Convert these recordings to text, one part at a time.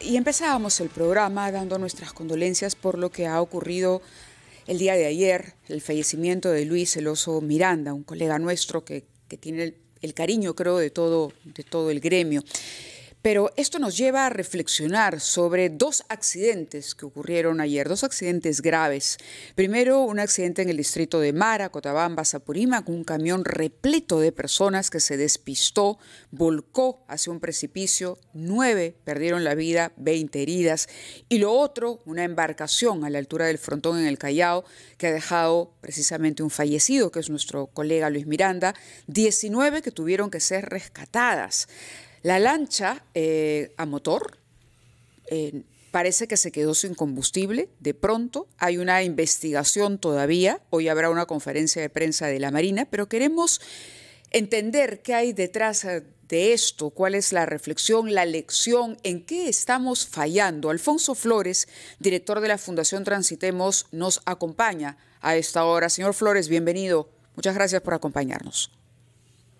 Y empezábamos el programa dando nuestras condolencias por lo que ha ocurrido el día de ayer, el fallecimiento de Luis El Oso Miranda, un colega nuestro que tiene el cariño, creo, de todo el gremio. Pero esto nos lleva a reflexionar sobre dos accidentes que ocurrieron ayer, dos accidentes graves. Primero, un accidente en el distrito de Mara, Cochabamba, Apurímac, con un camión repleto de personas que se despistó, volcó hacia un precipicio, 9 perdieron la vida, 20 heridas. Y lo otro, una embarcación a la altura del Frontón en el Callao, que ha dejado precisamente un fallecido, que es nuestro colega Luis Miranda, 19 que tuvieron que ser rescatadas. La lancha a motor parece que se quedó sin combustible. De pronto hay una investigación todavía. Hoy habrá una conferencia de prensa de la Marina, pero queremos entender qué hay detrás de esto, cuál es la reflexión, la lección, en qué estamos fallando. Alfonso Flores, director de la Fundación Transitemos, nos acompaña a esta hora. Señor Flores, bienvenido. Muchas gracias por acompañarnos.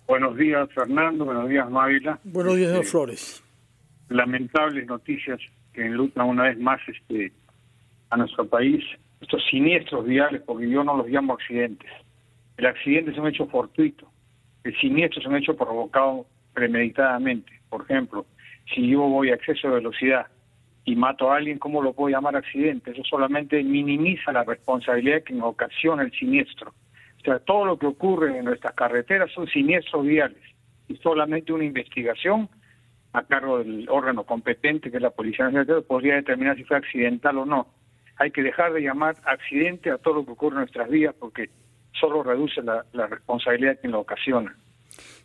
Buenos días, Fernando. Buenos días, Mávila. Buenos días, señor Flores. Lamentables noticias que enlutan una vez más a nuestro país. Estos siniestros viales, porque yo no los llamo accidentes. El accidente es un hecho fortuito. El siniestro es un hecho provocado premeditadamente. Por ejemplo, si yo voy a exceso de velocidad y mato a alguien, ¿cómo lo puedo llamar accidente? Eso solamente minimiza la responsabilidad que ocasiona el siniestro. O sea, todo lo que ocurre en nuestras carreteras son siniestros viales y solamente una investigación a cargo del órgano competente, que es la Policía Nacional, podría determinar si fue accidental o no. Hay que dejar de llamar accidente a todo lo que ocurre en nuestras vías porque solo reduce la responsabilidad que lo ocasiona.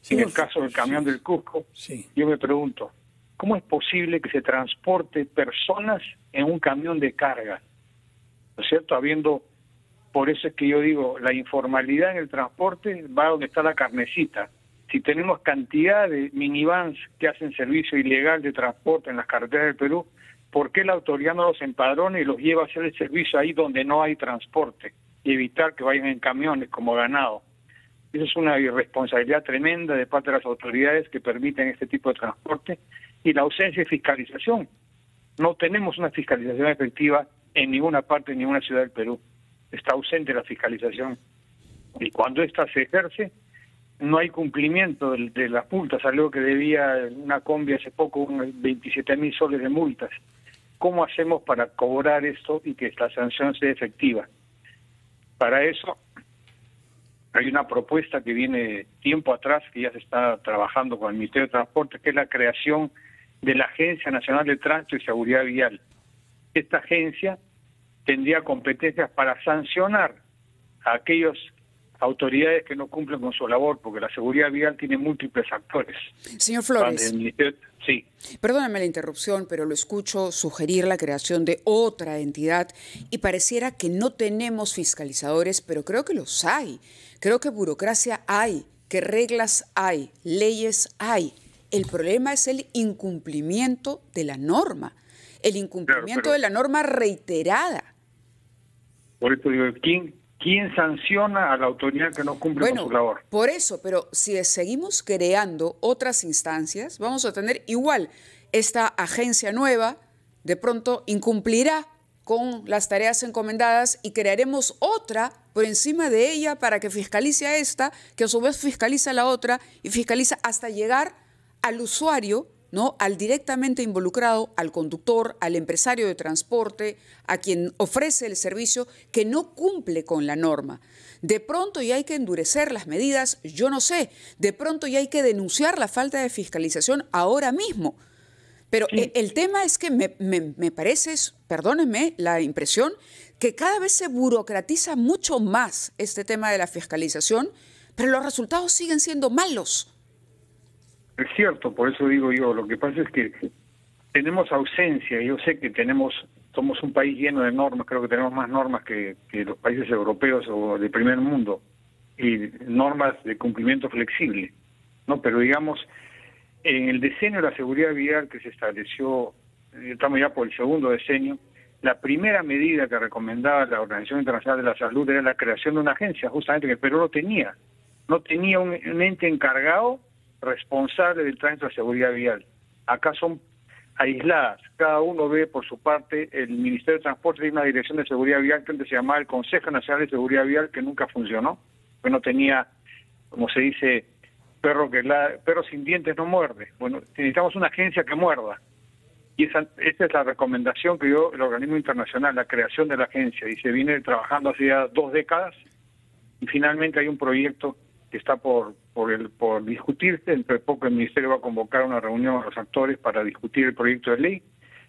Sí, en el caso del camión del Cusco, yo me pregunto, ¿cómo es posible que se transporte personas en un camión de carga? ¿No es cierto? Por eso es que yo digo, la informalidad en el transporte va donde está la carnecita. Si tenemos cantidad de minivans que hacen servicio ilegal de transporte en las carreteras del Perú, ¿por qué la autoridad no los empadrona y los lleva a hacer el servicio ahí donde no hay transporte? Y evitar que vayan en camiones como ganado. Eso es una irresponsabilidad tremenda de parte de las autoridades que permiten este tipo de transporte y la ausencia de fiscalización. No tenemos una fiscalización efectiva en ninguna parte, en ninguna ciudad del Perú. Está ausente la fiscalización. Y cuando ésta se ejerce, no hay cumplimiento de las multas, algo que debía una combi hace poco, unos 27.000 soles de multas. ¿Cómo hacemos para cobrar esto y que la sanción sea efectiva? Para eso hay una propuesta que viene tiempo atrás, que ya se está trabajando con el Ministerio de Transporte, que es la creación de la Agencia Nacional de Tránsito y Seguridad Vial. Esta agencia tendría competencias para sancionar a aquellas autoridades que no cumplen con su labor, porque la seguridad vial tiene múltiples actores. Señor Flores, sí. Perdóname la interrupción, pero lo escucho sugerir la creación de otra entidad y pareciera que no tenemos fiscalizadores, pero creo que los hay. Creo que burocracia hay, que reglas hay, leyes hay. El problema es el incumplimiento de la norma, el incumplimiento de la norma reiterada. Por eso digo, ¿quién sanciona a la autoridad que no cumple con su labor? Por eso, pero si seguimos creando otras instancias, vamos a tener igual esta agencia nueva, de pronto incumplirá con las tareas encomendadas y crearemos otra por encima de ella para que fiscalice a esta, que a su vez fiscaliza a la otra y fiscaliza hasta llegar al usuario, ¿no? Al directamente involucrado, al conductor, al empresario de transporte, a quien ofrece el servicio que no cumple con la norma. De pronto ya hay que endurecer las medidas, yo no sé, de pronto ya hay que denunciar la falta de fiscalización ahora mismo. Pero sí, el tema es que me parece, perdónenme la impresión, que cada vez se burocratiza mucho más este tema de la fiscalización, pero los resultados siguen siendo malos. Es cierto, por eso digo yo, lo que pasa es que tenemos ausencia. Yo sé que somos un país lleno de normas, creo que tenemos más normas que los países europeos o de primer mundo, y normas de cumplimiento flexible, ¿no? Pero digamos, en el decenio de la seguridad vial que se estableció, estamos ya por el segundo decenio, la primera medida que recomendaba la Organización Internacional de la Salud era la creación de una agencia, justamente que el Perú no tenía un ente encargado responsable del tránsito de seguridad vial. Acá aisladas. Cada uno ve por su parte. El Ministerio de Transporte tiene una dirección de seguridad vial que antes se llamaba el Consejo Nacional de Seguridad Vial, que nunca funcionó, que no tenía, como se dice, perro sin dientes no muerde. Bueno, necesitamos una agencia que muerda. Y esa es la recomendación que dio el organismo internacional, la creación de la agencia. Y se viene trabajando hace ya 2 décadas. Y finalmente hay un proyecto que está por discutirse. Dentro de poco el Ministerio va a convocar una reunión a los actores para discutir el proyecto de ley.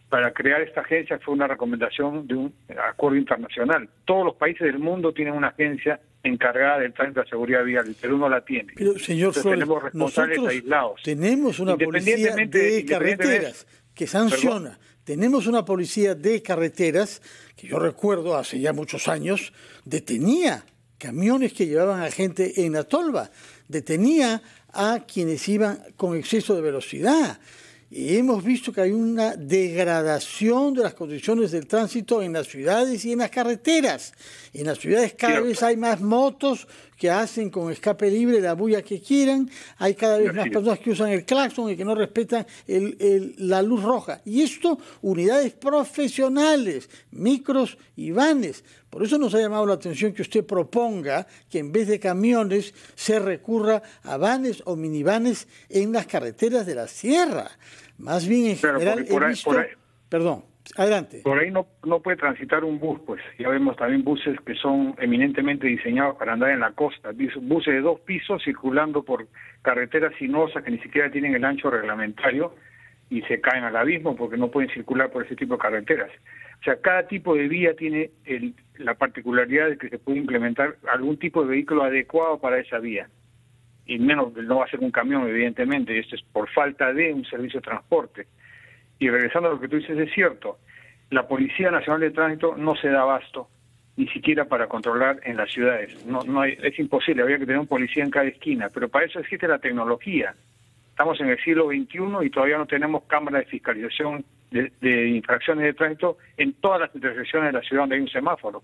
Para crear esta agencia fue una recomendación de un acuerdo internacional. Todos los países del mundo tienen una agencia encargada del tránsito de seguridad vial. El Perú no la tiene. Pero, señor Flores, tenemos responsables aislados. Tenemos una policía de carreteras que sanciona. ¿Perdón? Tenemos una policía de carreteras que yo recuerdo hace ya muchos años detenía camiones que llevaban a gente en la tolva, detenía a quienes iban con exceso de velocidad. Y hemos visto que hay una degradación de las condiciones del tránsito en las ciudades y en las carreteras. En las ciudades cada vez hay más motos que hacen con escape libre la bulla que quieran. Hay cada vez más personas que usan el claxon y que no respetan la luz roja. Y esto, unidades profesionales, micros y vanes. Por eso nos ha llamado la atención que usted proponga que en vez de camiones se recurra a vanes o minivanes en las carreteras de la sierra. Más bien en general he visto... Perdón, adelante. Por ahí no puede transitar un bus, pues. Ya vemos también buses que son eminentemente diseñados para andar en la costa. Buses de 2 pisos circulando por carreteras sinuosas que ni siquiera tienen el ancho reglamentario y se caen al abismo porque no pueden circular por ese tipo de carreteras. O sea, cada tipo de vía tiene la particularidad de que se puede implementar algún tipo de vehículo adecuado para esa vía. Y menos, no va a ser un camión, evidentemente, esto es por falta de un servicio de transporte. Y regresando a lo que tú dices, es cierto, la Policía Nacional de Tránsito no se da abasto, ni siquiera para controlar en las ciudades. Es imposible, habría que tener un policía en cada esquina, pero para eso existe la tecnología. Estamos en el siglo XXI y todavía no tenemos cámaras de fiscalización de infracciones de tránsito en todas las intersecciones de la ciudad donde hay un semáforo.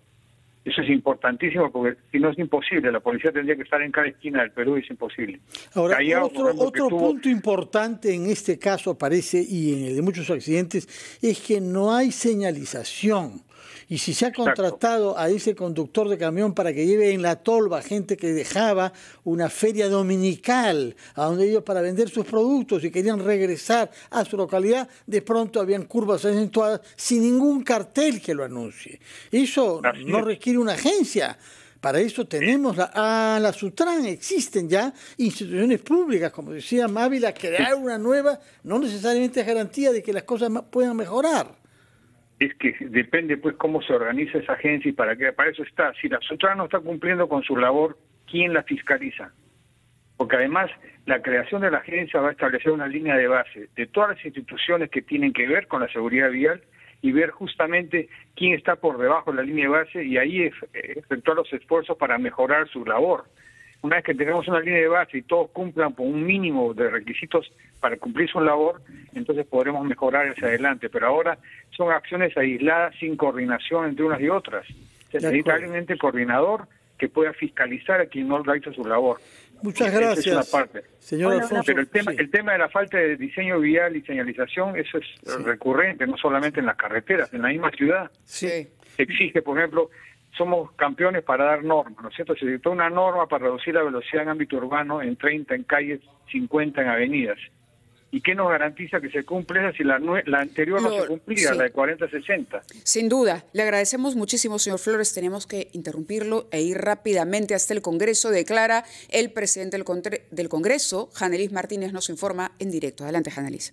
Eso es importantísimo porque si no es imposible, la policía tendría que estar en cada esquina del Perú y es imposible. Ahora, otro punto importante en este caso parece, y en el de muchos accidentes, es que no hay señalización. Y si se ha contratado a ese conductor de camión para que lleve en la tolva gente que dejaba una feria dominical a donde ellos para vender sus productos y querían regresar a su localidad, de pronto habían curvas acentuadas sin ningún cartel que lo anuncie. Eso no requiere una agencia. Para eso tenemos la Sutran, existen ya instituciones públicas, como decía Mávila, crear una nueva no necesariamente es garantía de que las cosas puedan mejorar. Es que depende pues cómo se organiza esa agencia y para eso está. Si la Sutran no está cumpliendo con su labor, ¿quién la fiscaliza? Porque además la creación de la agencia va a establecer una línea de base de todas las instituciones que tienen que ver con la seguridad vial y ver justamente quién está por debajo de la línea de base y ahí efectuar los esfuerzos para mejorar su labor. Una vez que tengamos una línea de base y todos cumplan con un mínimo de requisitos para cumplir su labor, entonces podremos mejorar hacia adelante. Pero ahora son acciones aisladas sin coordinación entre unas y otras. Se necesita alguien coordinador que pueda fiscalizar a quien no realiza su labor. Muchas gracias, esa es una parte. Señor Alfonso. Pero el tema de la falta de diseño vial y señalización, eso es recurrente, no solamente en las carreteras, en la misma ciudad. Sí. Se exige, por ejemplo, somos campeones para dar normas, ¿no es cierto? Se dictó una norma para reducir la velocidad en ámbito urbano en 30 en calles, 50 en avenidas. ¿Y qué nos garantiza que se cumple esa si la anterior no se cumplía, la de 40-60? Sin duda. Le agradecemos muchísimo, señor Flores. Tenemos que interrumpirlo e ir rápidamente hasta el Congreso. Declara el presidente del Congreso, Janelis Martínez, nos informa en directo. Adelante, Janelis.